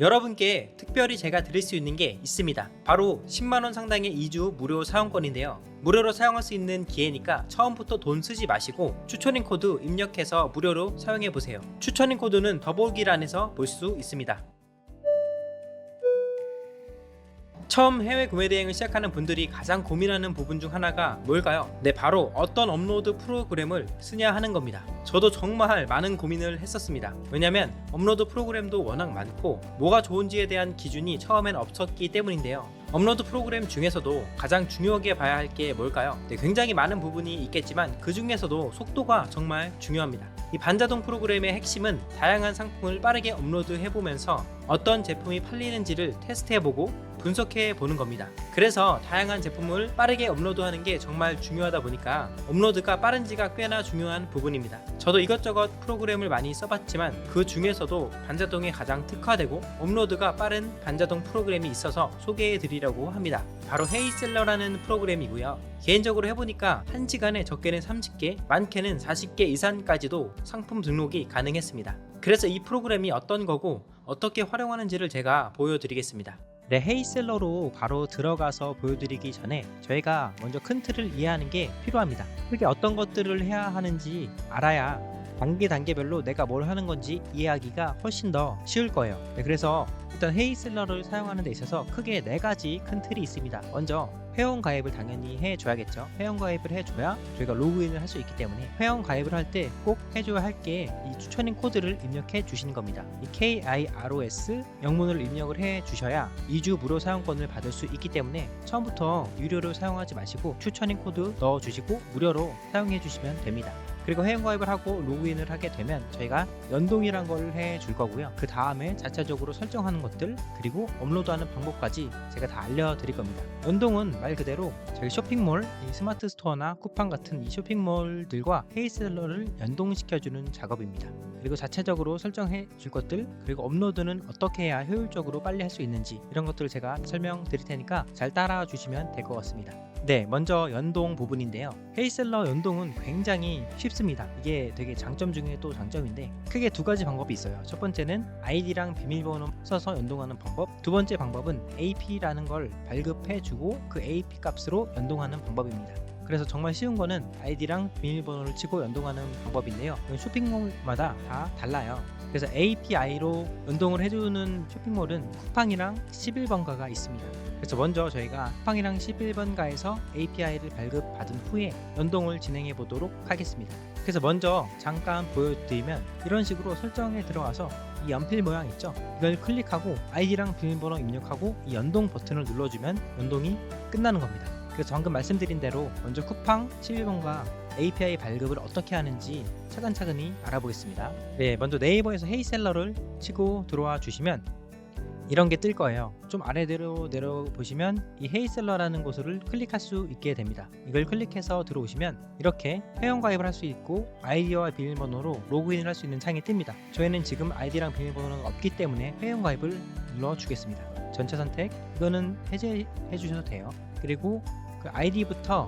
여러분께 특별히 제가 드릴 수 있는 게 있습니다. 바로 10만원 상당의 2주 무료 사용권인데요. 무료로 사용할 수 있는 기회니까 처음부터 돈 쓰지 마시고 추천인 코드 입력해서 무료로 사용해보세요. 추천인 코드는 더보기란에서 볼 수 있습니다. 처음 해외 구매 대행을 시작하는 분들이 가장 고민하는 부분 중 하나가 뭘까요? 네, 바로 어떤 업로드 프로그램을 쓰냐 하는 겁니다. 저도 정말 많은 고민을 했었습니다. 왜냐면 업로드 프로그램도 워낙 많고 뭐가 좋은지에 대한 기준이 처음엔 없었기 때문인데요. 업로드 프로그램 중에서도 가장 중요하게 봐야 할 게 뭘까요? 네, 굉장히 많은 부분이 있겠지만 그 중에서도 속도가 정말 중요합니다. 이 반자동 프로그램의 핵심은 다양한 상품을 빠르게 업로드해보면서 어떤 제품이 팔리는지를 테스트해보고 분석해보는 겁니다. 그래서 다양한 제품을 빠르게 업로드하는 게 정말 중요하다 보니까 업로드가 빠른지가 꽤나 중요한 부분입니다. 저도 이것저것 프로그램을 많이 써봤지만 그 중에서도 반자동에 가장 특화되고 업로드가 빠른 반자동 프로그램이 있어서 소개해드리려고 합니다. 바로 헤이셀러라는 프로그램이고요. 개인적으로 해보니까 1시간에 적게는 30개, 많게는 40개 이상까지도 상품 등록이 가능했습니다. 그래서 이 프로그램이 어떤 거고 어떻게 활용하는지를 제가 보여드리겠습니다. 네, 헤이셀러로 바로 들어가서 보여드리기 전에 저희가 먼저 큰 틀을 이해하는 게 필요합니다. 그게 어떤 것들을 해야 하는지 알아야 단계별로 내가 뭘 하는 건지 이해하기가 훨씬 더 쉬울 거예요. 네, 그래서 일단 헤이셀러를 사용하는 데 있어서 크게 4가지 큰 틀이 있습니다. 먼저 회원 가입을 당연히 해줘야겠죠. 회원 가입을 해줘야 저희가 로그인을 할 수 있기 때문에 회원 가입을 할 때 꼭 해줘야 할 게 이 추천인 코드를 입력해 주시는 겁니다. 이 KIROS 영문을 입력을 해 주셔야 2주 무료 사용권을 받을 수 있기 때문에 처음부터 유료로 사용하지 마시고 추천인 코드 넣어 주시고 무료로 사용해 주시면 됩니다. 그리고 회원가입을 하고 로그인을 하게 되면 저희가 연동이란 걸 해줄 거고요. 그 다음에 자체적으로 설정하는 것들 그리고 업로드하는 방법까지 제가 다 알려드릴 겁니다. 연동은 말 그대로 저희 쇼핑몰, 이 스마트 스토어나 쿠팡 같은 이 쇼핑몰들과 헤이셀러를 연동시켜주는 작업입니다. 그리고 자체적으로 설정해 줄 것들 그리고 업로드는 어떻게 해야 효율적으로 빨리 할 수 있는지 이런 것들을 제가 설명드릴 테니까 잘 따라와 주시면 될 것 같습니다. 네, 먼저 연동 부분인데요. 헤이셀러 연동은 굉장히 쉽습니다. 이게 되게 장점 중에 또 장점인데 크게 2가지 방법이 있어요. 첫 번째는 아이디랑 비밀번호 써서 연동하는 방법, 두 번째 방법은 AP라는 걸 발급해주고 그 AP 값으로 연동하는 방법입니다. 그래서 정말 쉬운 거는 아이디랑 비밀번호를 치고 연동하는 방법인데요. 쇼핑몰마다 다 달라요. 그래서 API로 연동을 해주는 쇼핑몰은 쿠팡이랑 11번가가 있습니다. 그래서 먼저 저희가 쿠팡이랑 11번가에서 API를 발급받은 후에 연동을 진행해 보도록 하겠습니다. 그래서 먼저 잠깐 보여드리면 이런 식으로 설정에 들어가서 이 연필 모양 있죠? 이걸 클릭하고 아이디랑 비밀번호 입력하고 이 연동 버튼을 눌러주면 연동이 끝나는 겁니다. 그래서 방금 말씀드린 대로 먼저 쿠팡 11번가 API 발급을 어떻게 하는지 차근차근히 알아보겠습니다. 네, 먼저 네이버에서 헤이셀러를 치고 들어와 주시면 이런 게 뜰 거예요. 좀 아래로 내려보시면 이 헤이셀러라는 곳을 클릭할 수 있게 됩니다. 이걸 클릭해서 들어오시면 이렇게 회원가입을 할 수 있고 아이디와 비밀번호로 로그인을 할 수 있는 창이 뜹니다. 저희는 지금 아이디랑 비밀번호가 없기 때문에 회원가입을 눌러주겠습니다. 전체 선택, 이거는 해제해 주셔도 돼요. 그리고 그 아이디부터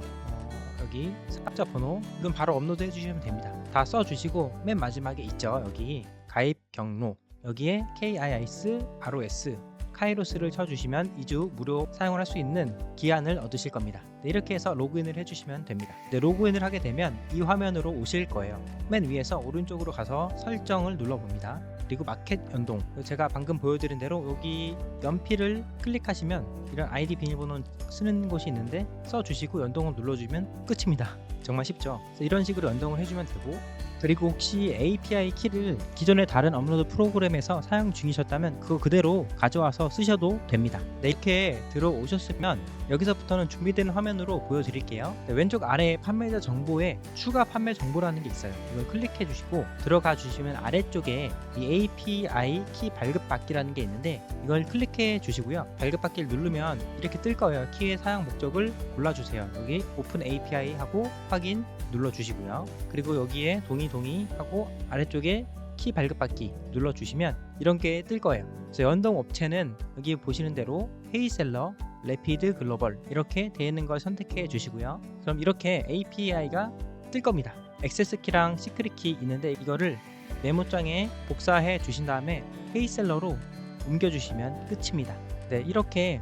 여기 사업자 번호 이건 바로 업로드 해주시면 됩니다. 다 써주시고 맨 마지막에 있죠. 여기 가입 경로 여기에 KIROS 카이로스를 쳐주시면 2주 무료 사용을 할 수 있는 기한을 얻으실 겁니다. 네, 이렇게 해서 로그인을 해주시면 됩니다. 네, 로그인을 하게 되면 이 화면으로 오실 거예요. 맨 위에서 오른쪽으로 가서 설정을 눌러봅니다. 그리고 마켓 연동 제가 방금 보여드린 대로 여기 연필을 클릭하시면 이런 아이디 비밀번호 쓰는 곳이 있는데 써주시고 연동을 눌러주면 끝입니다. 정말 쉽죠? 그래서 이런 식으로 연동을 해주면 되고 그리고 혹시 API 키를 기존의 다른 업로드 프로그램에서 사용 중이셨다면 그거 그대로 가져와서 쓰셔도 됩니다. 네, 이렇게 들어오셨으면 여기서부터는 준비된 화면으로 보여드릴게요. 네, 왼쪽 아래에 판매자 정보에 추가 판매 정보라는 게 있어요. 이걸 클릭해 주시고 들어가 주시면 아래쪽에 이 API 키 발급받기라는 게 있는데 이걸 클릭해 주시고요. 발급받기를 누르면 이렇게 뜰 거예요. 키의 사용 목적을 골라주세요. 여기 오픈 API 하고 확인 눌러주시고요. 그리고 여기에 동의 하고 아래쪽에 키 발급받기 눌러주시면 이런 게 뜰 거예요. 그래서 연동 업체는 여기 보시는 대로 헤이셀러, 레피드 글로벌 이렇게 되어 있는 걸 선택해 주시고요. 그럼 이렇게 API가 뜰 겁니다. 액세스 키랑 시크릿 키 있는데 이거를 메모장에 복사해 주신 다음에 헤이셀러로 옮겨주시면 끝입니다. 네, 이렇게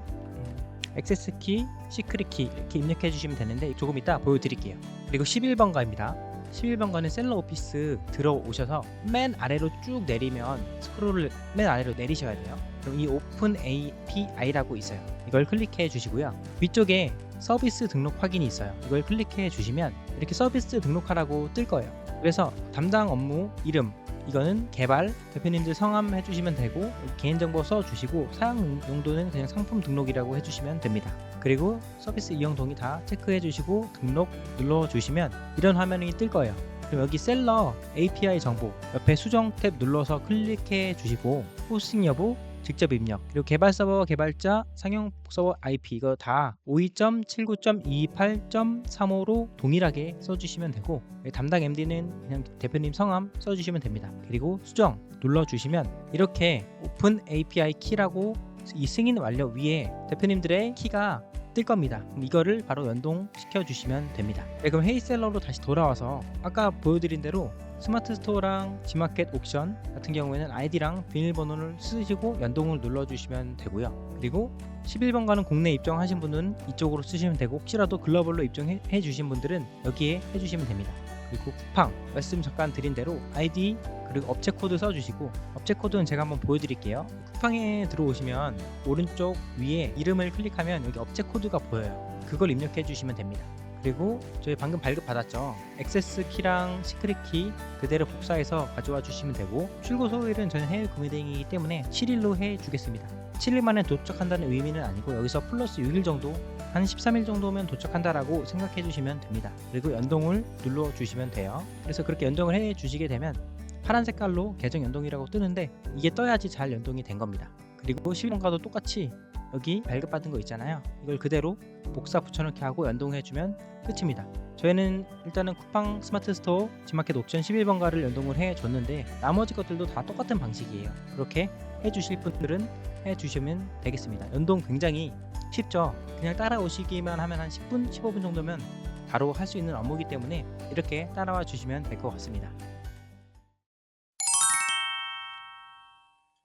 액세스 키, 시크릿 키 이렇게 입력해 주시면 되는데 조금 이따 보여드릴게요. 그리고 11번가입니다. 11번가는 셀러 오피스 들어오셔서 맨 아래로 쭉 내리면 스크롤을 맨 아래로 내리셔야 돼요. 그럼 이 오픈 API라고 있어요. 이걸 클릭해 주시고요. 위쪽에 서비스 등록 확인이 있어요. 이걸 클릭해 주시면 이렇게 서비스 등록하라고 뜰 거예요. 그래서 담당 업무 이름, 이거는 개발, 대표님들 성함 해주시면 되고 개인정보 써주시고 사용 용도는 그냥 상품 등록이라고 해주시면 됩니다. 그리고 서비스 이용 동의 다 체크해 주시고 등록 눌러주시면 이런 화면이 뜰 거예요. 그럼 여기 셀러 API 정보 옆에 수정 탭 눌러서 클릭해 주시고 호스팅 여부 직접 입력, 그리고 개발 서버 개발자 상용 서버 IP 이거 다 52.79.228.35로 동일하게 써주시면 되고 담당 MD는 그냥 대표님 성함 써주시면 됩니다. 그리고 수정 눌러주시면 이렇게 오픈 API 키라고 이 승인 완료 위에 대표님들의 키가 뜰 겁니다. 그럼 이거를 바로 연동시켜 주시면 됩니다. 네, 그럼 헤이셀러로 다시 돌아와서 아까 보여드린 대로 스마트 스토어랑 지마켓 옥션 같은 경우에는 아이디랑 비밀번호를 쓰시고 연동을 눌러주시면 되고요. 그리고 11번가는 국내 입장하신 분은 이쪽으로 쓰시면 되고 혹시라도 글로벌로 입장해 주신 분들은 여기에 해주시면 됩니다. 그리고 쿠팡 말씀 잠깐 드린 대로 아이디 그리고 업체 코드 써주시고 업체 코드는 제가 한번 보여드릴게요. 쿠팡에 들어오시면 오른쪽 위에 이름을 클릭하면 여기 업체 코드가 보여요. 그걸 입력해 주시면 됩니다. 그리고 저희 방금 발급 받았죠. 액세스 키랑 시크릿 키 그대로 복사해서 가져와 주시면 되고 출고 소요일은 저는 해외 구매 대행이기 때문에 7일로 해 주겠습니다. 7일 만에 도착한다는 의미는 아니고 여기서 플러스 6일 정도 한 13일 정도면 도착한다라고 생각해 주시면 됩니다. 그리고 연동을 눌러 주시면 돼요. 그래서 그렇게 연동을 해 주시게 되면 파란 색깔로 계정 연동이라고 뜨는데 이게 떠야지 잘 연동이 된 겁니다. 그리고 11번가도 똑같이 여기 발급받은 거 있잖아요. 이걸 그대로 복사 붙여넣기 하고 연동해주면 끝입니다. 저희는 일단은 쿠팡 스마트 스토어 지마켓 옵션 11번가를 연동을 해줬는데 나머지 것들도 다 똑같은 방식이에요. 그렇게 해주실 분들은 해주시면 되겠습니다. 연동 굉장히 쉽죠. 그냥 따라오시기만 하면 한 10분, 15분 정도면 바로 할 수 있는 업무이기 때문에 이렇게 따라와 주시면 될 것 같습니다.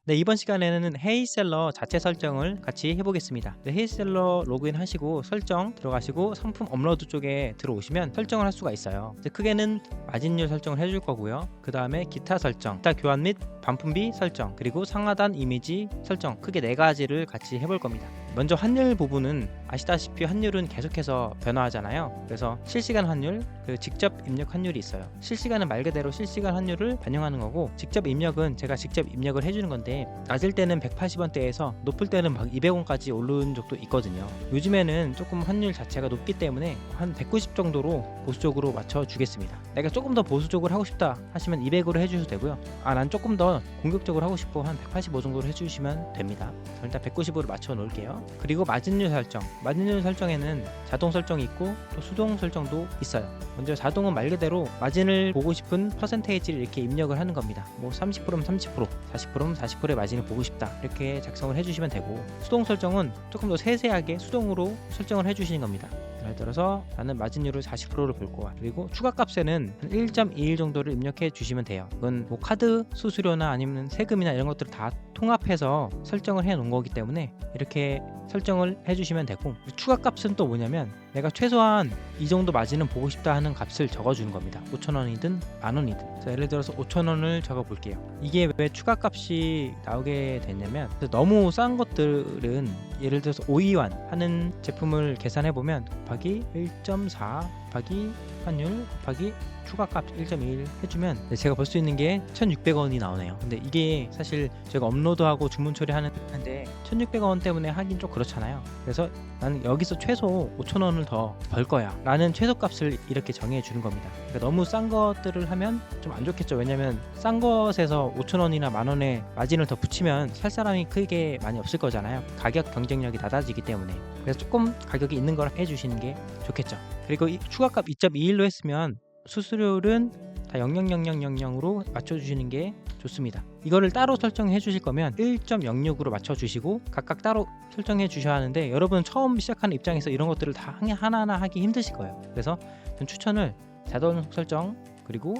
네, 이번 시간에는 헤이셀러 자체 설정을 같이 해보겠습니다. 네, 헤이셀러 로그인 하시고 설정 들어가시고 상품 업로드 쪽에 들어오시면 설정을 할 수가 있어요. 크게는 마진율 설정을 해줄 거고요. 그 다음에 기타 설정, 기타 교환 및 반품비 설정, 그리고 상하단 이미지 설정, 크게 4가지를 같이 해볼 겁니다. 먼저 환율 부분은 아시다시피 환율은 계속해서 변화하잖아요. 그래서 실시간 환율, 그리고 직접 입력 환율이 있어요. 실시간은 말 그대로 실시간 환율을 반영하는 거고 직접 입력은 제가 직접 입력을 해주는 건데 낮을 때는 180원대에서 높을 때는 막 200원까지 오른 적도 있거든요. 요즘에는 조금 환율 자체가 높기 때문에 한 190 정도로 보수적으로 맞춰주겠습니다. 내가 조금 더 보수적으로 하고 싶다 하시면 200으로 해주셔도 되고요. 난 조금 더 공격적으로 하고 싶고 한 185 정도로 해주시면 됩니다. 일단 190으로 맞춰 놓을게요. 그리고 마진율 설정, 마진율 설정에는 자동 설정이 있고 또 수동 설정도 있어요. 먼저 자동은 말 그대로 마진을 보고 싶은 퍼센테이지를 이렇게 입력을 하는 겁니다. 뭐 30%면 30%, 40%면 40%의 마진을 보고 싶다 이렇게 작성을 해주시면 되고 수동 설정은 조금 더 세세하게 수동으로 설정을 해주시는 겁니다. 예를 들어서 나는 마진율을 40%를 볼 거야. 그리고 추가 값에는 1.21 정도를 입력해 주시면 돼요. 이건 뭐 카드 수수료나 아니면 세금이나 이런 것들을 다 통합해서 설정을 해 놓은 거기 때문에 이렇게 설정을 해주시면 되고 추가 값은 또 뭐냐면 내가 최소한 이 정도 마진은 보고 싶다 하는 값을 적어주는 겁니다. 5,000원이든 만원이든. 자, 예를 들어서 5,000원을 적어 볼게요. 이게 왜 추가 값이 나오게 됐냐면 너무 싼 것들은 예를 들어서 5위완 하는 제품을 계산해 보면 곱하기 1.4 곱하기 환율 곱하기 추가값 1.1 해주면 제가 볼 수 있는 게 1,600원이 나오네요. 근데 이게 사실 제가 업로드하고 주문 처리하는데 1,600원 때문에 하긴 좀 그렇잖아요. 그래서 나는 여기서 최소 5,000원을 더 벌 거야 라는 최소값을 이렇게 정해 주는 겁니다. 그러니까 너무 싼 것들을 하면 좀 안 좋겠죠. 왜냐면 싼 것에서 5,000원이나 만원의 마진을 더 붙이면 살 사람이 크게 많이 없을 거잖아요. 가격 경쟁력이 낮아지기 때문에. 그래서 조금 가격이 있는 걸 해주시는 게 좋겠죠. 그리고 이 추가값 2.21로 했으면 수수료는 다 0.0000으로 맞춰주시는 게 좋습니다. 이거를 따로 설정해 주실 거면 1.06으로 맞춰주시고 각각 따로 설정해 주셔야 하는데 여러분 처음 시작하는 입장에서 이런 것들을 다 하나하나 하기 힘드실 거예요. 그래서 전 추천을 자동 설정 그리고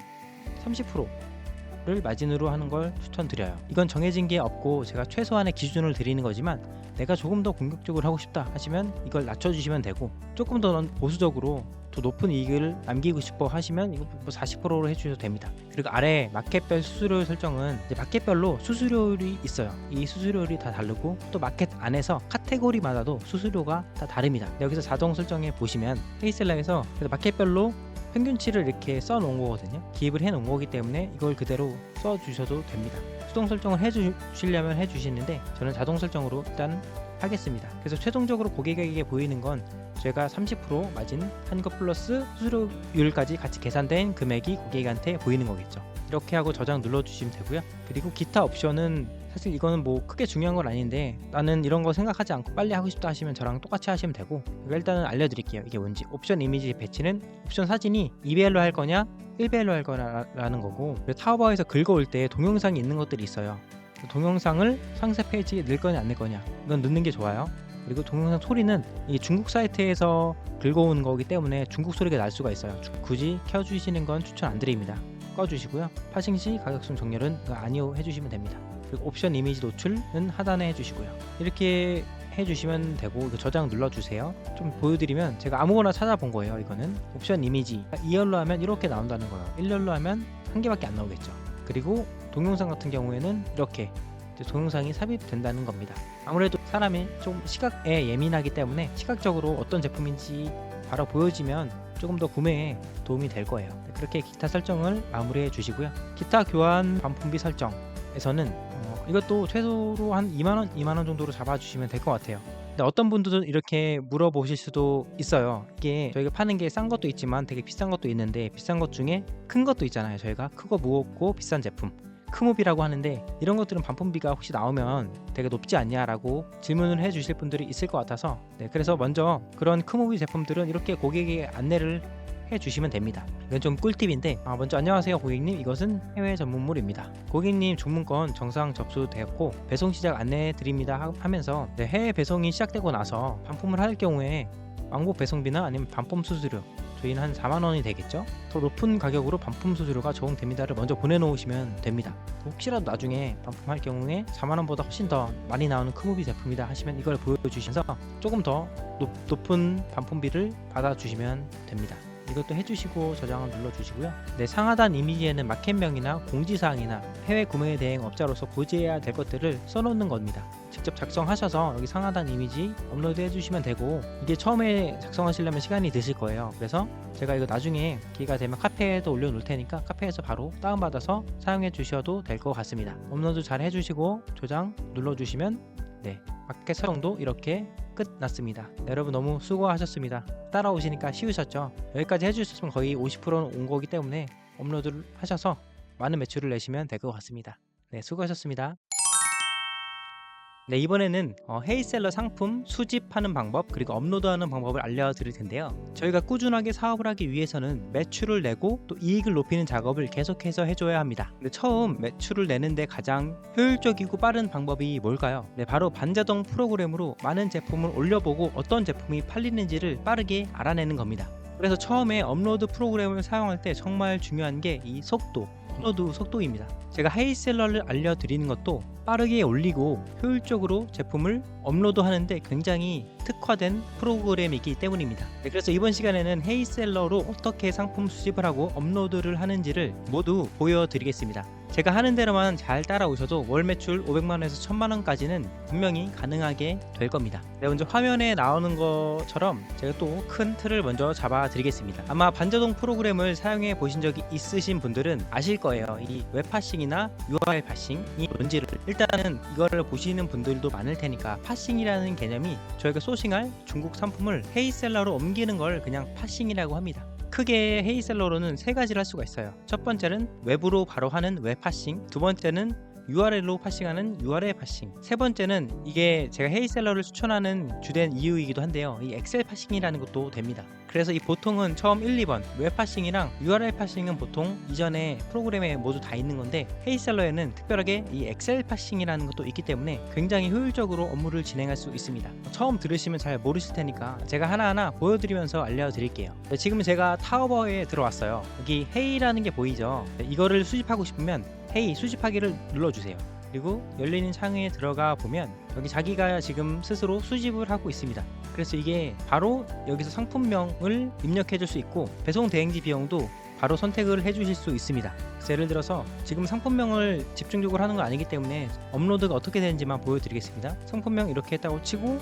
30% 정도를 마진으로 하는 걸 추천드려요. 이건 정해진 게 없고 제가 최소한의 기준을 드리는 거지만 내가 조금 더 공격적으로 하고 싶다 하시면 이걸 낮춰주시면 되고, 조금 더 보수적으로 더 높은 이익을 남기고 싶어 하시면 이거 40%로 해주셔도 됩니다. 그리고 아래 마켓별 수수료 설정은 이제 마켓별로 수수료율이 있어요. 이 수수료율이 다 다르고 또 마켓 안에서 카테고리마다도 수수료가 다 다릅니다. 여기서 자동 설정에 보시면 헤이셀러에서 마켓별로 평균치를 이렇게 써 놓은 거거든요. 기입을 해 놓은 거기 때문에 이걸 그대로 써 주셔도 됩니다. 수동 설정을 해 주시려면 해 주시는데 저는 자동 설정으로 일단 하겠습니다. 그래서 최종적으로 고객에게 보이는 건 제가 30% 마진 한 것 플러스 수수료율까지 같이 계산된 금액이 고객한테 보이는 거겠죠. 이렇게 하고 저장 눌러주시면 되고요. 그리고 기타 옵션은 사실 이거는 뭐 크게 중요한 건 아닌데 나는 이런 거 생각하지 않고 빨리 하고 싶다 하시면 저랑 똑같이 하시면 되고, 일단은 알려드릴게요. 이게 뭔지. 옵션 이미지 배치는 옵션 사진이 2배열로 할 거냐 1배열로 할 거냐라는 거고, 타워바에서 긁어올 때 동영상이 있는 것들이 있어요. 동영상을 상세 페이지에 넣을 거냐 안 넣을 거냐, 이건 넣는 게 좋아요. 그리고 동영상 소리는 이 중국 사이트에서 긁어오는 거기 때문에 중국 소리가 날 수가 있어요. 굳이 켜주시는 건 추천 안 드립니다. 꺼주시고요. 파싱 시 가격순 정렬은 아니요 해주시면 됩니다. 그리고 옵션 이미지 노출은 하단에 해주시고요. 이렇게 해주시면 되고, 저장 눌러주세요. 좀 보여드리면 제가 아무거나 찾아본 거예요. 이거는 옵션 이미지 2열로 하면 이렇게 나온다는 거예요. 1열로 하면 한 개밖에 안 나오겠죠. 그리고 동영상 같은 경우에는 이렇게 동영상이 삽입된다는 겁니다. 아무래도 사람이 좀 시각에 예민하기 때문에 시각적으로 어떤 제품인지 바로 보여지면 조금 더 구매에 도움이 될 거예요. 그렇게 기타 설정을 마무리해 주시고요. 기타 교환 반품비 설정에서는 이것도 최소로 한 2만원 정도로 잡아주시면 될 것 같아요. 근데 어떤 분들은 이렇게 물어보실 수도 있어요. 이게 저희가 파는 게 싼 것도 있지만 되게 비싼 것도 있는데, 비싼 것 중에 큰 것도 있잖아요. 저희가 크고 무겁고 비싼 제품, 크mov이라고 하는데, 이런 것들은 반품비가 혹시 나오면 되게 높지 않냐라고 질문을 해주실 분들이 있을 것 같아서, 그래서 먼저 그런 크모비 제품들은 이렇게 고객에게 안내를 해주시면 됩니다. 이건 좀 꿀팁인데, 먼저 안녕하세요 고객님, 이것은 해외 전문물입니다. 고객님 주문건 정상 접수되었고 배송 시작 안내해 드립니다 하면서 해외 배송이 시작되고 나서 반품을 할 경우에 왕복 배송비나 아니면 반품 수수료, 저희는 한 4만원이 되겠죠. 더 높은 가격으로 반품 수수료가 적용됩니다를 먼저 보내놓으시면 됩니다. 혹시라도 나중에 반품할 경우에 4만원보다 훨씬 더 많이 나오는 크모비 제품이다 하시면 이걸 보여주시면서 조금 더 높은 반품비를 받아주시면 됩니다. 이것도 해주시고 저장을 눌러주시고요. 상하단 이미지에는 마켓명이나 공지사항이나 해외 구매 대행 업자로서 고지해야 될 것들을 써놓는 겁니다. 직접 작성하셔서 여기 상하단 이미지 업로드 해주시면 되고, 이게 처음에 작성하시려면 시간이 드실 거예요. 그래서 제가 이거 나중에 기회가 되면 카페에도 올려놓을 테니까 카페에서 바로 다운받아서 사용해 주셔도 될 것 같습니다. 업로드 잘 해주시고 저장 눌러주시면 마켓 설정도 이렇게 끝났습니다. 여러분 너무 수고하셨습니다. 따라오시니까 쉬우셨죠? 여기까지 해주셨으면 거의 50%는 온 거기 때문에 업로드를 하셔서 많은 매출을 내시면 될 것 같습니다. 수고하셨습니다. 이번에는 헤이셀러 상품 수집하는 방법, 그리고 업로드하는 방법을 알려드릴 텐데요. 저희가 꾸준하게 사업을 하기 위해서는 매출을 내고 또 이익을 높이는 작업을 계속해서 해줘야 합니다. 근데 처음 매출을 내는데 가장 효율적이고 빠른 방법이 뭘까요? 바로 반자동 프로그램으로 많은 제품을 올려보고 어떤 제품이 팔리는지를 빠르게 알아내는 겁니다. 그래서 처음에 업로드 프로그램을 사용할 때 정말 중요한 게 이 속도, 업로드 속도입니다. 제가 헤이셀러를 알려드리는 것도 빠르게 올리고 효율적으로 제품을 업로드하는데 굉장히 특화된 프로그램이기 때문입니다. 그래서 이번 시간에는 헤이셀러로 어떻게 상품 수집을 하고 업로드를 하는지를 모두 보여드리겠습니다. 제가 하는 대로만 잘 따라오셔도 월 매출 500만원에서 1000만원까지는 분명히 가능하게 될 겁니다. 먼저 화면에 나오는 것처럼 제가 또 큰 틀을 먼저 잡아 드리겠습니다. 아마 반자동 프로그램을 사용해 보신 적이 있으신 분들은 아실 거예요. 이 웹파싱이나 URL 파싱이 뭔지를. 일단은 이거를 보시는 분들도 많을 테니까, 파싱이라는 개념이 저희가 소싱할 중국 상품을 헤이셀러로 옮기는 걸 그냥 파싱이라고 합니다. 크게 헤이셀러로는 세 가지를 할 수가 있어요. 첫 번째는 웹으로 바로 하는 웹 파싱, 두 번째는 URL로 파싱하는 URL 파싱, 세 번째는 이게 제가 헤이셀러를 추천하는 주된 이유이기도 한데요, 이 엑셀 파싱이라는 것도 됩니다. 그래서 이 보통은 처음 1, 2번 웹 파싱이랑 URL 파싱은 보통 이전에 프로그램에 모두 다 있는 건데, 헤이셀러에는 특별하게 이 엑셀 파싱이라는 것도 있기 때문에 굉장히 효율적으로 업무를 진행할 수 있습니다. 처음 들으시면 잘 모르실 테니까 제가 하나하나 보여드리면서 알려드릴게요. 지금 제가 타워버에 들어왔어요. 여기 헤이라는 게 보이죠? 이거를 수집하고 싶으면 헤이 수집하기를 눌러주세요. 그리고 열리는 창에 들어가 보면 여기 자기가 지금 스스로 수집을 하고 있습니다. 그래서 이게 바로 여기서 상품명을 입력해 줄 수 있고 배송 대행지 비용도 바로 선택을 해 주실 수 있습니다. 그래서 예를 들어서 지금 상품명을 집중적으로 하는 건 아니기 때문에 업로드가 어떻게 되는지만 보여드리겠습니다. 상품명 이렇게 했다고 치고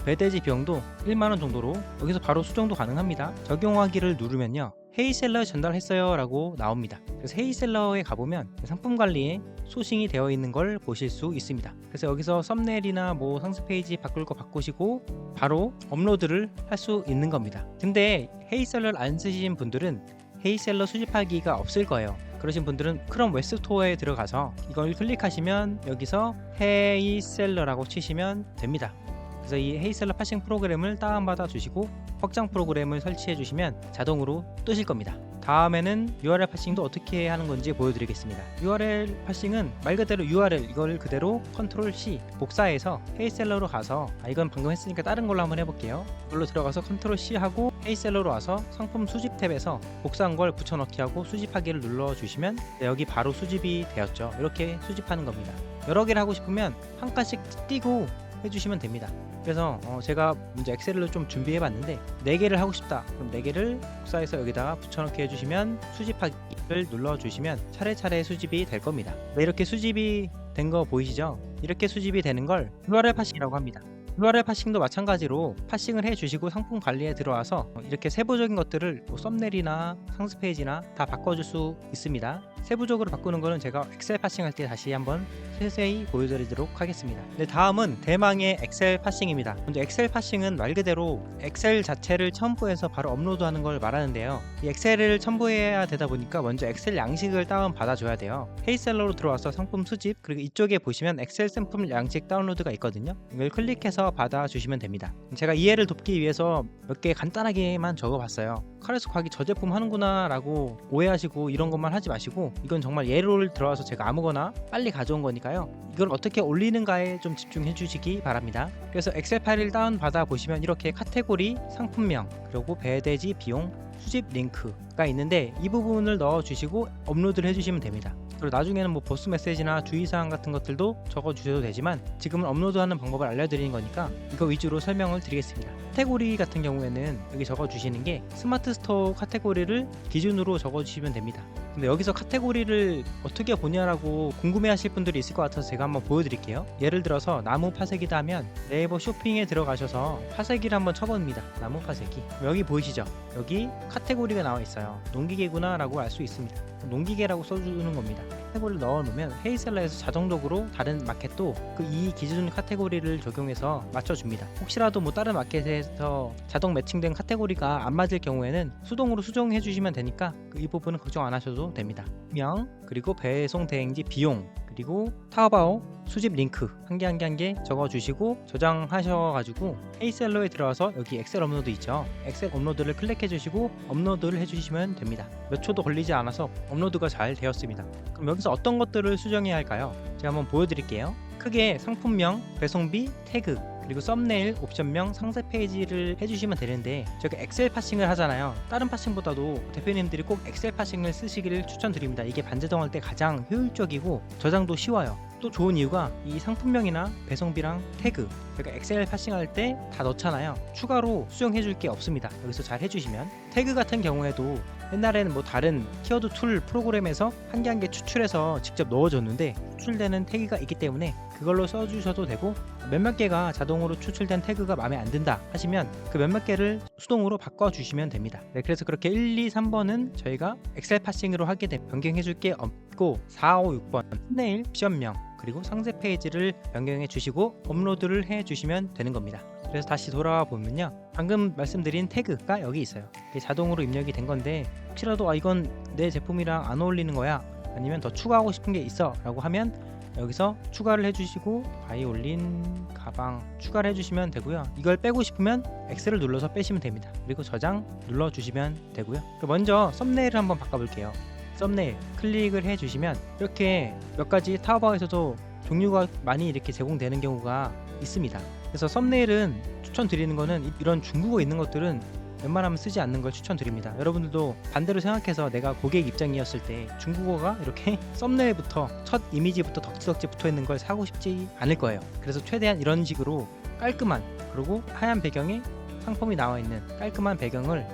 배대지 비용도 1만원 정도로 여기서 바로 수정도 가능합니다. 적용하기를 누르면요, 헤이셀러에 전달했어요 라고 나옵니다. 그래서 헤이셀러에 가보면 상품 관리에 소싱이 되어 있는 걸 보실 수 있습니다. 그래서 여기서 썸네일이나 뭐 상세 페이지 바꿀 거 바꾸시고 바로 업로드를 할 수 있는 겁니다. 근데 헤이셀러를 안 쓰신 분들은 헤이셀러 수집하기가 없을 거예요. 그러신 분들은 크롬 웹스토어에 들어가서 이걸 클릭하시면 여기서 헤이셀러라고 치시면 됩니다. 그래서 이 헤이셀러 파싱 프로그램을 다운받아 주시고 확장 프로그램을 설치해 주시면 자동으로 뜨실 겁니다. 다음에는 URL 파싱도 어떻게 하는 건지 보여드리겠습니다. URL 파싱은 말 그대로 URL 이걸 그대로 컨트롤 C 복사해서 헤이셀러로 가서 이건 방금 했으니까 다른 걸로 한번 해볼게요. 이걸로 들어가서 컨트롤 C 하고 헤이셀러로 와서 상품 수집 탭에서 복사한 걸 붙여넣기 하고 수집하기를 눌러주시면 여기 바로 수집이 되었죠. 이렇게 수집하는 겁니다. 여러 개를 하고 싶으면 한 칸씩 띄고 해주시면 됩니다. 그래서 제가 먼저 엑셀로 좀 준비해 봤는데 4개를 하고 싶다. 그럼 4개를 복사해서 여기다가 붙여넣기 해주시면 수집하기를 눌러주시면 차례차례 수집이 될 겁니다. 이렇게 수집이 된 거 보이시죠? 이렇게 수집이 되는 걸 URL 파싱이라고 합니다. URL 파싱도 마찬가지로 파싱을 해주시고 상품 관리에 들어와서 이렇게 세부적인 것들을 뭐 썸네일이나 상세 페이지나 다 바꿔줄 수 있습니다. 세부적으로 바꾸는 거는 제가 엑셀 파싱 할 때 다시 한번 세세히 보여드리도록 하겠습니다. 네, 다음은 대망의 엑셀 파싱입니다. 먼저 엑셀 파싱은 말 그대로 엑셀 자체를 첨부해서 바로 업로드하는 걸 말하는데요. 이 엑셀을 첨부해야 되다 보니까 먼저 엑셀 양식을 다운 받아줘야 돼요. 헤이셀러로 들어와서 상품 수집, 그리고 이쪽에 보시면 엑셀 상품 양식 다운로드가 있거든요. 이걸 클릭해서 받아주시면 됩니다. 제가 이해를 돕기 위해서 몇 개 간단하게만 적어봤어요. 카레스 과기 저 제품 하는구나 라고 오해하시고 이런 것만 하지 마시고, 이건 정말 예를 들어와서 제가 아무거나 빨리 가져온 거니까요, 이걸 어떻게 올리는가에 좀 집중해 주시기 바랍니다. 그래서 엑셀 파일을 다운 받아 보시면 이렇게 카테고리, 상품명, 그리고 배대지 비용, 수집 링크가 있는데 이 부분을 넣어 주시고 업로드를 해주시면 됩니다. 그리고 나중에는 뭐 보스 메시지나 주의사항 같은 것들도 적어 주셔도 되지만 지금은 업로드하는 방법을 알려드리는 거니까 이거 위주로 설명을 드리겠습니다. 카테고리 같은 경우에는 여기 적어 주시는 게 스마트 스토어 카테고리를 기준으로 적어 주시면 됩니다. 근데 여기서 카테고리를 어떻게 보냐라고 궁금해 하실 분들이 있을 것 같아서 제가 한번 보여드릴게요. 예를 들어서 나무 파쇄기다 하면 네이버 쇼핑에 들어가셔서 파쇄기를 한번 쳐봅니다. 나무 파쇄기. 여기 보이시죠? 여기 카테고리가 나와 있어요. 농기계구나 라고 알 수 있습니다. 농기계라고 써주는 겁니다. 카테고리를 넣어 놓으면 헤이셀러에서 자동적으로 다른 마켓도 그 이 기준 카테고리를 적용해서 맞춰줍니다. 혹시라도 뭐 다른 마켓에서 자동 매칭된 카테고리가 안 맞을 경우에는 수동으로 수정해 주시면 되니까 이 부분은 걱정 안 하셔도 됩니다. 명, 그리고 배송 대행지 비용, 그리고 타오바오 수집 링크 한 개 한 개 적어주시고 저장하셔가지고 헤이셀러에 들어와서 여기 엑셀 업로드 있죠. 엑셀 업로드를 클릭해 주시고 업로드를 해주시면 됩니다. 몇 초도 걸리지 않아서 업로드가 잘 되었습니다. 그럼 여기서 어떤 것들을 수정해야 할까요? 제가 한번 보여드릴게요. 크게 상품명, 배송비, 태그, 그리고 썸네일, 옵션명, 상세 페이지를 해주시면 되는데 저희가 엑셀 파싱을 하잖아요. 다른 파싱보다도 대표님들이 꼭 엑셀 파싱을 쓰시기를 추천드립니다. 이게 반자동할 때 가장 효율적이고 저장도 쉬워요. 또 좋은 이유가 이 상품명이나 배송비랑 태그, 저희가 엑셀 파싱할 때 다 넣잖아요. 추가로 수정해 줄 게 없습니다. 여기서 잘 해주시면. 태그 같은 경우에도 옛날에는 뭐 다른 키워드 툴 프로그램에서 한 개 한 개 추출해서 직접 넣어줬는데 추출되는 태그가 있기 때문에 그걸로 써주셔도 되고, 몇몇 개가 자동으로 추출된 태그가 마음에 안 든다 하시면 그 몇몇 개를 수동으로 바꿔주시면 됩니다. 네, 그래서 그렇게 1, 2, 3번은 저희가 엑셀 파싱으로 하게 되면 변경해 줄 게 없고 4, 5, 6번 썸네일, 옵션명, 그리고 상세 페이지를 변경해 주시고 업로드를 해 주시면 되는 겁니다. 그래서 다시 돌아와 보면요, 방금 말씀드린 태그가 여기 있어요. 이게 자동으로 입력이 된 건데 혹시라도 이건 내 제품이랑 안 어울리는 거야, 아니면 더 추가하고 싶은 게 있어 라고 하면 여기서 추가를 해주시고 바이올린, 가방 추가를 해주시면 되고요. 이걸 빼고 싶으면 X를 눌러서 빼시면 됩니다. 그리고 저장 눌러주시면 되고요. 먼저 썸네일을 한번 바꿔볼게요. 썸네일 클릭을 해주시면 이렇게 몇 가지 타오바오에서도 종류가 많이 이렇게 제공되는 경우가 있습니다. 그래서 썸네일은 추천드리는 거는 이런 중국어 있는 것들은 웬만하면 쓰지 않는 걸 추천드립니다. 여러분들도 반대로 생각해서 내가 고객 입장이었을 때 중국어가 이렇게 썸네일부터 첫 이미지부터 덕지덕지 붙어 있는 걸 사고 싶지 않을 거예요. 그래서 최대한 이런 식으로 깔끔한, 그리고 하얀 배경에 상품이 나와 있는 깔끔한 배경을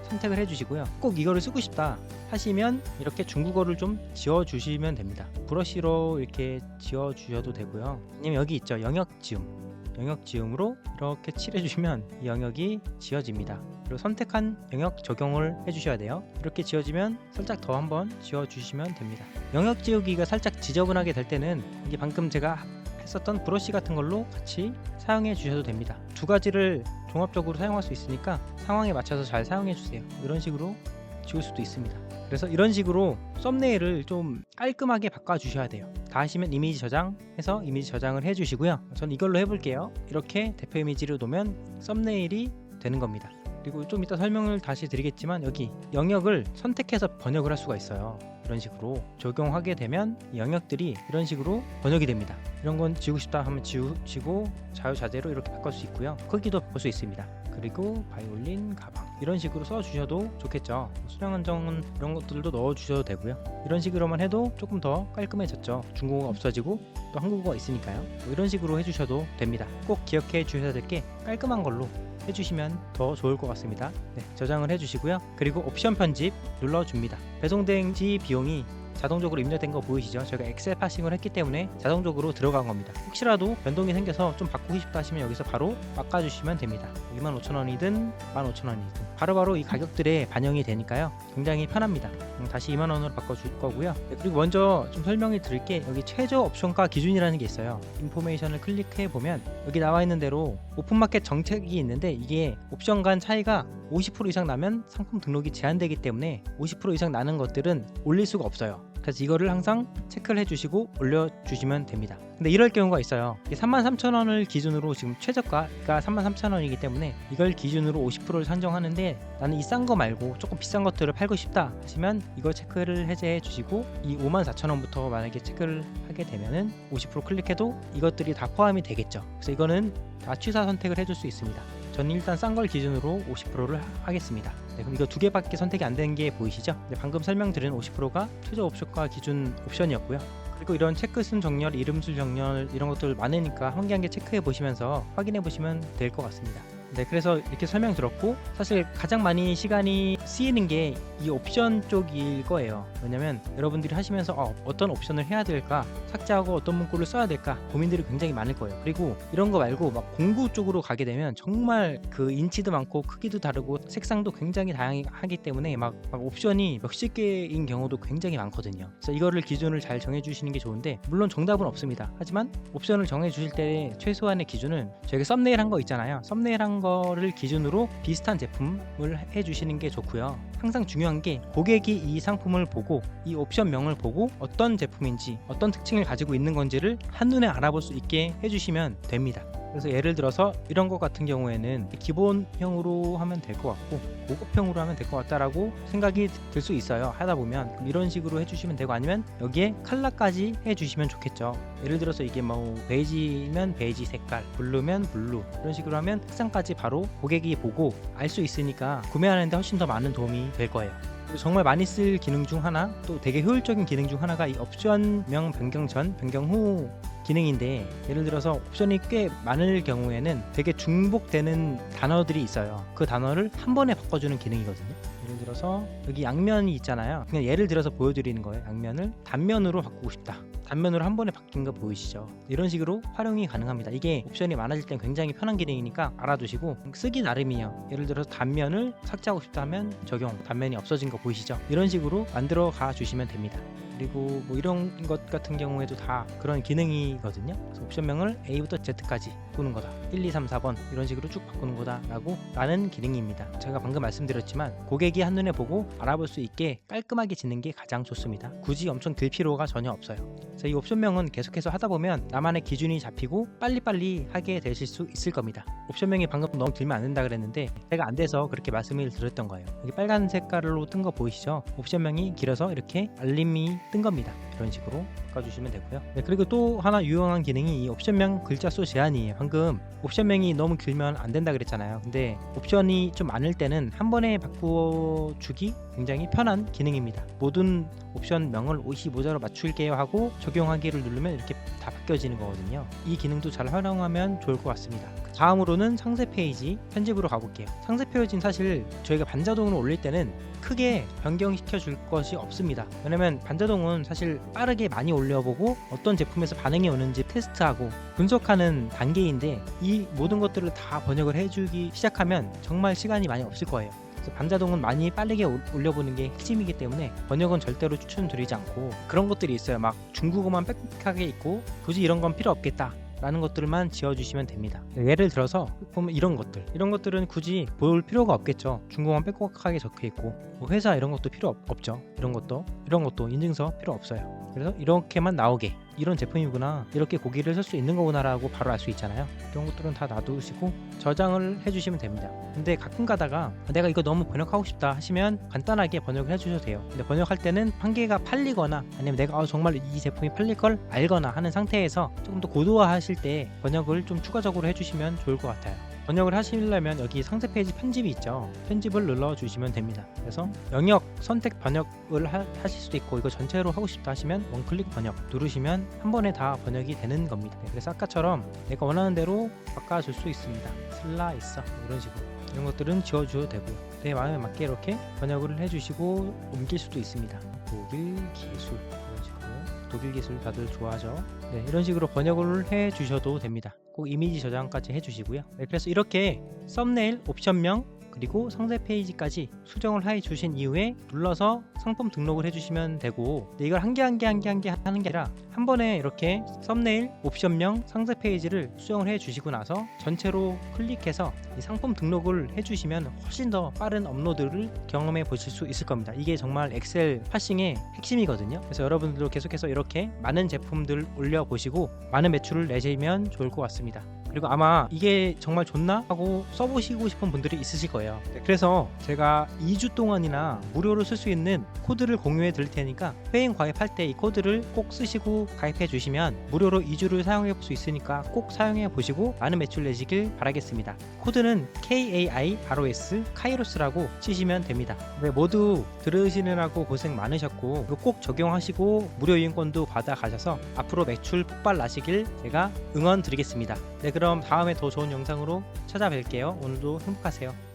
선택을 해주시고요. 꼭 이거를 쓰고 싶다 하시면 이렇게 중국어를 좀 지워주시면 됩니다. 브러쉬로 이렇게 지워주셔도 되고요. 아니면 여기 있죠, 영역 지움으로 이렇게 칠해주시면 이 영역이 지워집니다. 그리고 선택한 영역 적용을 해주셔야 돼요. 이렇게 지워지면 살짝 더 한번 지워주시면 됩니다. 영역 지우기가 살짝 지저분하게 될 때는 이게 방금 제가 했었던 브러쉬 같은 걸로 같이 사용해 주셔도 됩니다. 두 가지를 종합적으로 사용할 수 있으니까 상황에 맞춰서 잘 사용해 주세요. 이런 식으로 지울 수도 있습니다. 그래서 이런 식으로 썸네일을 좀 깔끔하게 바꿔 주셔야 돼요. 다 하시면 이미지 저장해서 이미지 저장을 해 주시고요. 전 이걸로 해볼게요. 이렇게 대표 이미지를 놓으면 썸네일이 되는 겁니다. 그리고 좀 이따 설명을 다시 드리겠지만 여기 영역을 선택해서 번역을 할 수가 있어요. 이런 식으로 적용하게 되면 영역들이 이런 식으로 번역이 됩니다. 이런 건 지우고 싶다 하면 지우시고 자유자재로 이렇게 바꿀 수 있고요. 크기도 바꿀 수 있습니다. 그리고 바이올린 가방 이런 식으로 써주셔도 좋겠죠. 수량 한정은 이런 것들도 넣어주셔도 되고요. 이런 식으로만 해도 조금 더 깔끔해졌죠. 중국어가 없어지고 또 한국어가 있으니까요. 이런 식으로 해주셔도 됩니다. 꼭 기억해 주셔야 될 게 깔끔한 걸로 해주시면 더 좋을 것 같습니다. 네, 저장을 해주시고요. 그리고 옵션 편집 눌러줍니다. 배송된지 비용이 자동적으로 입력된 거 보이시죠? 저희가 엑셀 파싱을 했기 때문에 자동적으로 들어간 겁니다. 혹시라도 변동이 생겨서 좀 바꾸고 싶다 하시면 여기서 바로 바꿔주시면 됩니다. 25,000원이든 15,000원이든 바로바로 이 가격들에 반영이 되니까요. 굉장히 편합니다. 다시 2만원으로 바꿔줄 거고요. 네, 그리고 먼저 좀 설명을 드릴게, 여기 최저 옵션가 기준이라는 게 있어요. 인포메이션을 클릭해 보면 여기 나와 있는 대로 오픈마켓 정책이 있는데 이게 옵션 간 차이가 50% 이상 나면 상품 등록이 제한되기 때문에 50% 이상 나는 것들은 올릴 수가 없어요. 그래서 이거를 항상 체크를 해주시고 올려주시면 됩니다. 근데 이럴 경우가 있어요. 33,000원을 기준으로 지금 최저가가 33,000원이기 때문에 이걸 기준으로 50%를 산정하는데 나는 이 싼 거 말고 조금 비싼 것들을 팔고 싶다 하시면 이걸 체크를 해제해 주시고 이 54,000원부터 만약에 체크를 하게 되면은 50% 클릭해도 이것들이 다 포함이 되겠죠. 그래서 이거는 다 취사 선택을 해줄 수 있습니다. 저는 일단 싼 걸 기준으로 50%를 하겠습니다. 네, 그럼 이거 두 개밖에 선택이 안 되는 게 보이시죠? 네, 방금 설명드린 50%가 최저 옵션가 기준 옵션이었고요. 그리고 이런 체크순 정렬, 이름순 정렬 이런 것들 많으니까 한 개 한 개 체크해 보시면서 확인해 보시면 될 것 같습니다. 네, 그래서 이렇게 설명 들었고 사실 가장 많이 시간이 쓰이는 게 이 옵션 쪽일 거예요. 왜냐면 여러분들이 하시면서 어떤 옵션을 해야 될까, 삭제하고 어떤 문구를 써야 될까 고민들이 굉장히 많을 거예요. 그리고 이런 거 말고 막 공구 쪽으로 가게 되면 정말 그 인치도 많고 크기도 다르고 색상도 굉장히 다양하기 때문에 막 옵션이 몇십 개인 경우도 굉장히 많거든요. 그래서 이거를 기준을 잘 정해 주시는 게 좋은데 물론 정답은 없습니다. 하지만 옵션을 정해 주실 때 최소한의 기준은 저희가 썸네일 한 거 있잖아요. 썸네일 한 거를 기준으로 비슷한 제품을 해주시는 게 좋고요. 항상 중요한 게 고객이 이 상품을 보고 이 옵션명을 보고 어떤 제품인지 어떤 특징을 가지고 있는 건지를 한눈에 알아볼 수 있게 해주시면 됩니다. 그래서 예를 들어서 이런 것 같은 경우에는 기본형으로 하면 될 것 같고 고급형으로 하면 될 것 같다라고 생각이 들 수 있어요. 하다 보면 그럼 이런 식으로 해주시면 되고, 아니면 여기에 컬러까지 해주시면 좋겠죠. 예를 들어서 이게 뭐 베이지면 베이지 색깔, 블루면 블루, 이런 식으로 하면 색상까지 바로 고객이 보고 알 수 있으니까 구매하는데 훨씬 더 많은 도움이 될 거예요. 정말 많이 쓸 기능 중 하나, 또 되게 효율적인 기능 중 하나가 이 옵션명 변경 전, 변경 후 기능인데, 예를 들어서 옵션이 꽤 많을 경우에는 되게 중복되는 단어들이 있어요. 그 단어를 한 번에 바꿔주는 기능이거든요. 예를 들어서 여기 양면이 있잖아요. 그냥 예를 들어서 보여드리는 거예요. 양면을 단면으로 바꾸고 싶다. 단면으로 한 번에 바뀐 거 보이시죠? 이런 식으로 활용이 가능합니다. 이게 옵션이 많아질 땐 굉장히 편한 기능이니까 알아두시고 쓰기 나름이에요. 예를 들어서 단면을 삭제하고 싶다 하면 적용, 단면이 없어진 거 보이시죠? 이런 식으로 만들어 가 주시면 됩니다. 그리고 뭐 이런 것 같은 경우에도 다 그런 기능이거든요. 그래서 옵션명을 A부터 Z까지 바꾸는 거다, 1, 2, 3, 4번 이런 식으로 쭉 바꾸는 거다 라는 기능입니다. 제가 방금 말씀드렸지만 고객이 한눈에 보고 알아볼 수 있게 깔끔하게 짓는 게 가장 좋습니다. 굳이 엄청 들 필요가 전혀 없어요. 그래서 이 옵션명은 계속해서 하다 보면 나만의 기준이 잡히고 빨리빨리 하게 되실 수 있을 겁니다. 옵션명이 방금 너무 들면 안 된다 그랬는데 제가 안 돼서 그렇게 말씀을 드렸던 거예요. 여기 빨간 색깔로 뜬 거 보이시죠? 옵션명이 길어서 이렇게 알림이 뜬 겁니다. 이런 식으로 바꿔주시면 되고요. 네, 그리고 또 하나 유용한 기능이 이 옵션명 글자 수 제한이에요. 방금 옵션명이 너무 길면 안 된다 그랬잖아요. 근데 옵션이 좀 많을 때는 한 번에 바꾸어주기 굉장히 편한 기능입니다. 모든 옵션명을 55자로 맞출게요 하고 적용하기를 누르면 이렇게 다 바뀌어지는 거거든요. 이 기능도 잘 활용하면 좋을 것 같습니다. 다음으로는 상세 페이지 편집으로 가볼게요. 상세 페이지는 사실 저희가 반자동으로 올릴 때는 크게 변경시켜 줄 것이 없습니다. 왜냐면 반자동은 사실 빠르게 많이 올려보고 어떤 제품에서 반응이 오는지 테스트하고 분석하는 단계인데, 이 모든 것들을 다 번역을 해주기 시작하면 정말 시간이 많이 없을 거예요. 그래서 반자동은 많이 빠르게 올려보는 게 핵심이기 때문에 번역은 절대로 추천드리지 않고, 그런 것들이 있어요. 막 중국어만 빽빽하게 있고 굳이 이런 건 필요 없겠다 라는 것들만 지어주시면 됩니다. 예를 들어서 보면 이런 것들은 굳이 볼 필요가 없겠죠. 중국어만 빽빽하게 적혀있고 뭐 회사 이런 것도 필요 없죠. 이런 것도 인증서 필요 없어요. 그래서 이렇게만 나오게, 이런 제품이구나, 이렇게 고기를 쓸 수 있는 거구나 라고 바로 알 수 있잖아요. 이런 것들은 다 놔두시고 저장을 해주시면 됩니다. 근데 가끔 가다가 내가 이거 너무 번역하고 싶다 하시면 간단하게 번역을 해주셔도 돼요. 근데 번역할 때는 한 개가 팔리거나 아니면 내가 정말 이 제품이 팔릴 걸 알거나 하는 상태에서 조금 더 고도화하실 때 번역을 좀 추가적으로 해주시면 좋을 것 같아요. 번역을 하시려면 여기 상세 페이지 편집이 있죠. 편집을 눌러주시면 됩니다. 그래서 영역 선택 번역을 하실 수도 있고, 이거 전체로 하고 싶다 하시면 원클릭 번역 누르시면 한 번에 다 번역이 되는 겁니다. 그래서 아까처럼 내가 원하는 대로 바꿔줄 수 있습니다. 슬라이서 이런 식으로, 이런 것들은 지워줘도 되고 내 마음에 맞게 이렇게 번역을 해주시고 옮길 수도 있습니다. 독일 기술, 이런 식으로. 독일 기술 다들 좋아하죠. 네, 이런 식으로 번역을 해 주셔도 됩니다. 꼭 이미지 저장까지 해주시고요. 네, 그래서 이렇게 썸네일, 옵션명, 그리고 상세 페이지까지 수정을 해 주신 이후에 눌러서 상품 등록을 해주시면 되고, 이걸 한 개 하는 게 아니라 한 번에 이렇게 썸네일, 옵션명, 상세 페이지를 수정을 해 주시고 나서 전체로 클릭해서 이 상품 등록을 해주시면 훨씬 더 빠른 업로드를 경험해 보실 수 있을 겁니다. 이게 정말 엑셀 파싱의 핵심이거든요. 그래서 여러분들도 계속해서 이렇게 많은 제품들을 올려보시고 많은 매출을 내시면 좋을 것 같습니다. 그리고 아마 이게 정말 좋나 하고 써보시고 싶은 분들이 있으실 거예요. 그래서 제가 2주 동안이나 무료로 쓸 수 있는 코드를 공유해 드릴 테니까 회員가입할 때 이 코드를 꼭 쓰시고 가입해 주시면 무료로 2주를 사용해 볼 수 있으니까 꼭 사용해 보시고 많은 매출 내시길 바라겠습니다. 코드는 KAIROS 카이로스라고 치시면 됩니다. 네, 모두 들으시느라고 고생 많으셨고 이거 꼭 적용하시고 무료 이용권도 받아 가셔서 앞으로 매출 폭발 나시길 제가 응원 드리겠습니다. 네, 그럼 다음에 더 좋은 영상으로 찾아뵐게요. 오늘도 행복하세요.